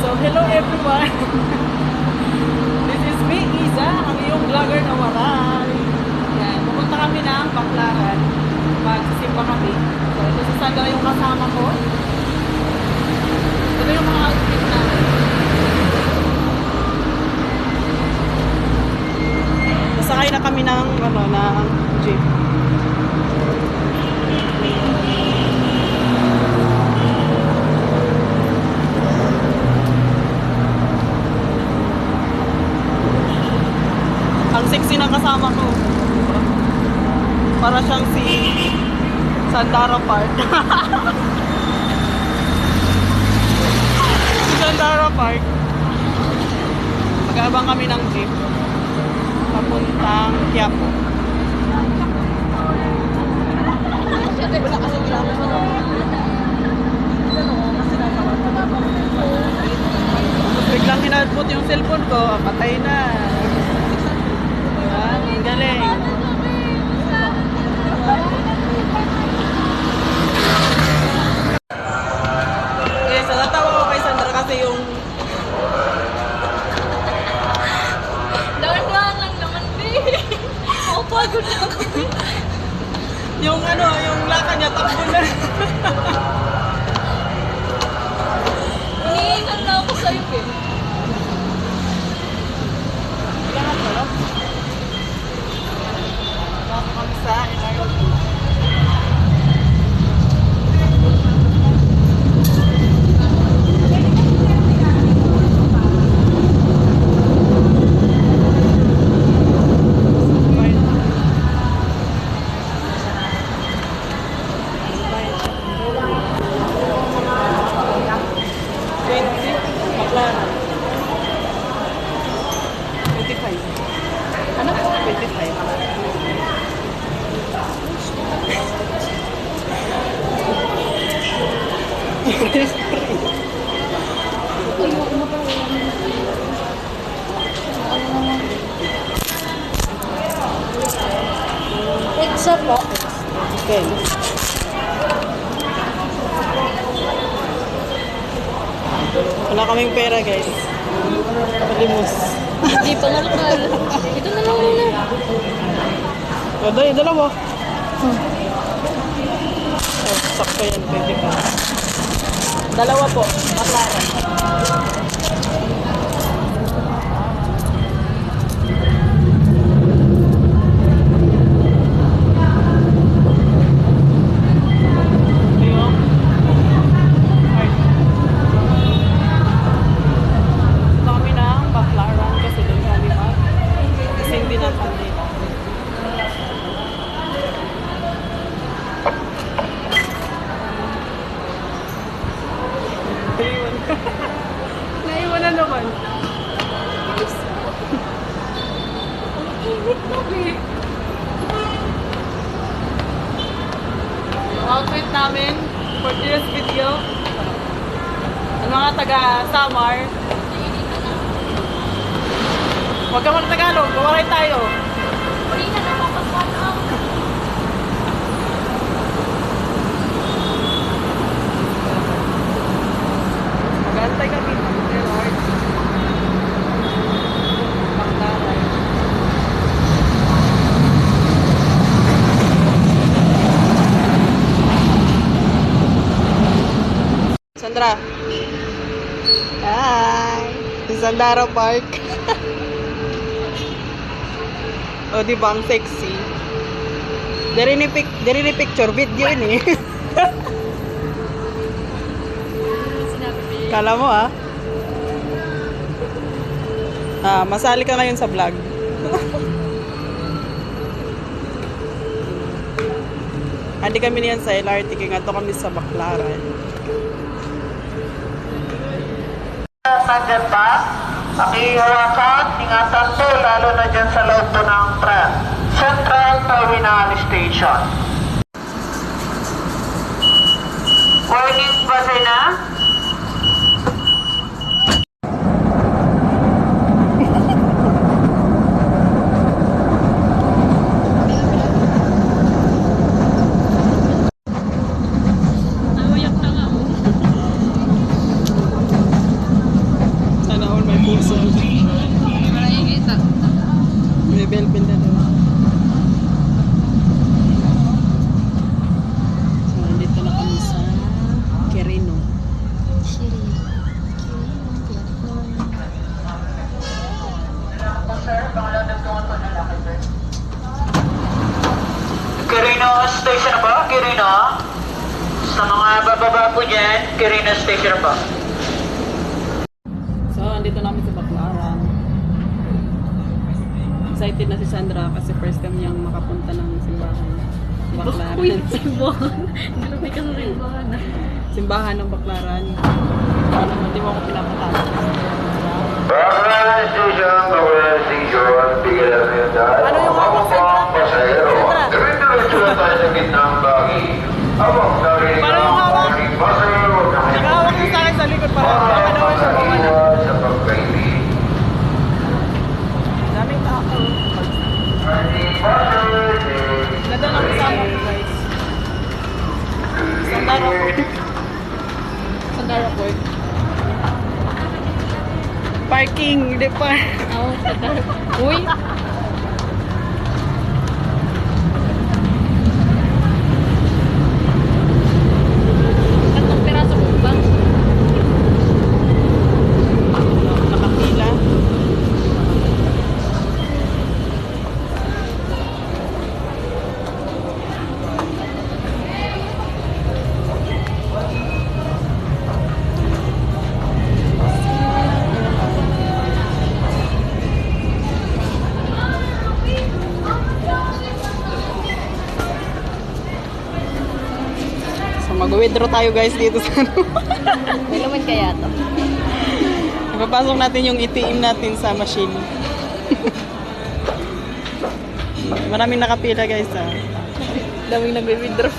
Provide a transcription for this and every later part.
So, hello everyone! This is me, Isa, ang iyong vlogger na waray. Yan, pupunta kami ng Baclaran. Magsisimba kami. So, ito si Sandra yung kasama ko. Ito yung mga outfit namin. Nasakay na kami ng, ng jeep. Ang sexy na kasama ko. Para siyang si Sandara Park. Si Sandara Park. Mag-aabang kami ng jeep. Papuntang Quiapo. Wala kasi biglang hinalpot yung cellphone ko. Patay na. Ang galing. Okay, so natawa ko kay Sandra kasi yung dahan-dahan lang naman, babe. Ako pagod na ako. yung yung lakad niya takbo na. Iniingan na ako sa'yo, babe. Kailangan pala. Kami sa LRT. Pizza po. Okay. Wala kaming pera, guys. Palimos. Hindi pa nga lokal. Ito na lang muna. Dala mo. Sakto yan, pwede ka. Dalawa po, Baclaran. Naiwan na naman. Ang init na, babe. Outfit namin for this video. Ang mga taga-Samar. Huwag ka mag-Tagalog, gawaray tayo. Hindi na napapaswan ako. Mag-antay kami. Lord. Baclaran. Sandra. Hi. Si Sandara Park. O, di ba? Ang sexy. Dari ni picture, video ini. Sinabi, babe. Kala mo masali ka ngayon sa vlog. Andi kami niyan sa LRT, kaya nga to kami sa Baclaran. Sa ganda, pakihawakan, ingatan po, lalo na dyan sa loob po ng tren. Central Terminal Station. Warning buzzer na. Awayak na nga ako. puso. Nakikita. May bell na daw. So, nandito na kami sa Quirino. Shiri. Quirino Station na po, Quirino. Sa mga bababa po dyan, Quirino Station na po. So, andito namin sa Baclaran. Excited na si Sandra kasi first time niyang makapunta ng simbahan. Baclaran. Uy, simbahan. Grabe ka sa simbahan ah. Simbahan ng Baclaran. Ano, hindi mo ako pinapatapos. Baclaran Station, Baclaran Station, bigyan na rin tayo. Ano yung hawak sa Mga pasahero, diretso na tayo sa gitnang bagi. Abang narinig Paano yung ang hawak? ating pasahero na Nakahawak mo sa akin sa likod para para makanawan sa bumana. makaiwas sa pagkaibig. Daming tao. Happy birthday. Ganda ng kasama ko, guys. Sandara po. Sandara po. Parking, hindi pa. Oo, tatar. Uy! Tatlong piraso mo ba? Nakapila. So mag-withdraw tayo guys dito sa ano. May laman kaya to. Ipapasok natin yung ATM natin sa machine. Maraming nakapila guys ah. Daming nagbe-withdraw.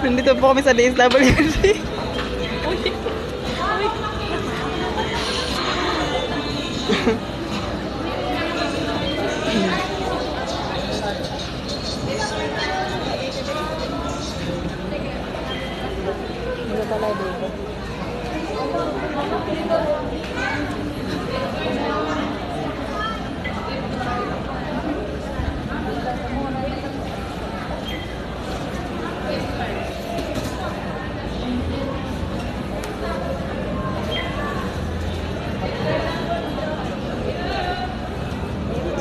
Nandito po kami sa DSWD. Uy! Uy! Hindi pala dito.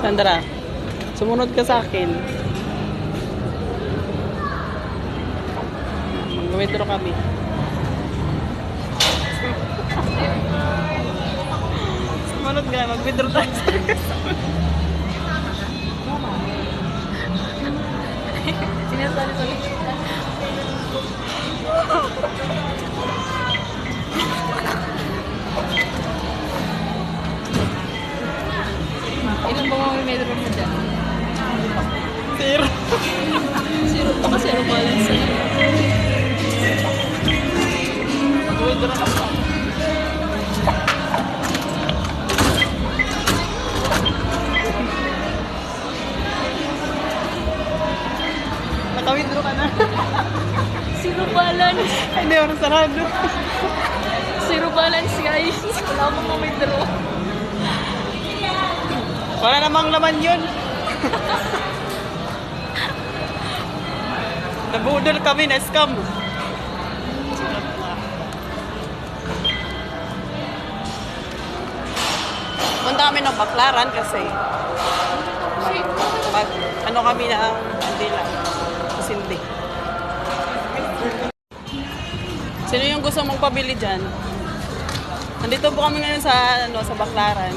Sandra, sumunod ka sa akin. Mag-withdraw kami. Sumunod ka, mag-withdraw tayo sa Sinasali-sali. Ilan ba mga metro mo dyan? zero. Zero. Baka zero balance na. Mag-withdraw ka pa. Naka-withdraw ka na. Zero balance. Ay, hindi, parang sarado. Zero balance guys. Wala akong ma-withdraw. Wala namang laman yun. Nabudol kami na scam. Punta kami ng Baclaran kasi pag ano kami na ang andila. Sindi. Sino yung gusto mong pabili dyan? Nandito po kami ngayon sa ano sa Baclaran.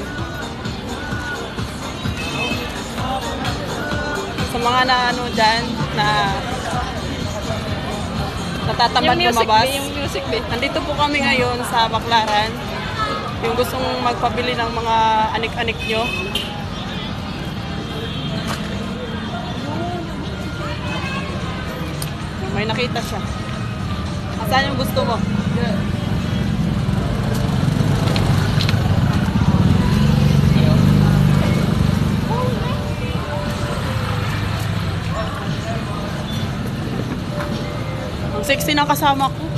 Sa mga na ano dyan na natatamad lumabas. Yung music be. Nandito po kami ngayon sa Baclaran. Yung gustong magpabili ng mga anik-anik nyo. May nakita siya. Saan yung gusto mo? Ang sexy ng kasama ko.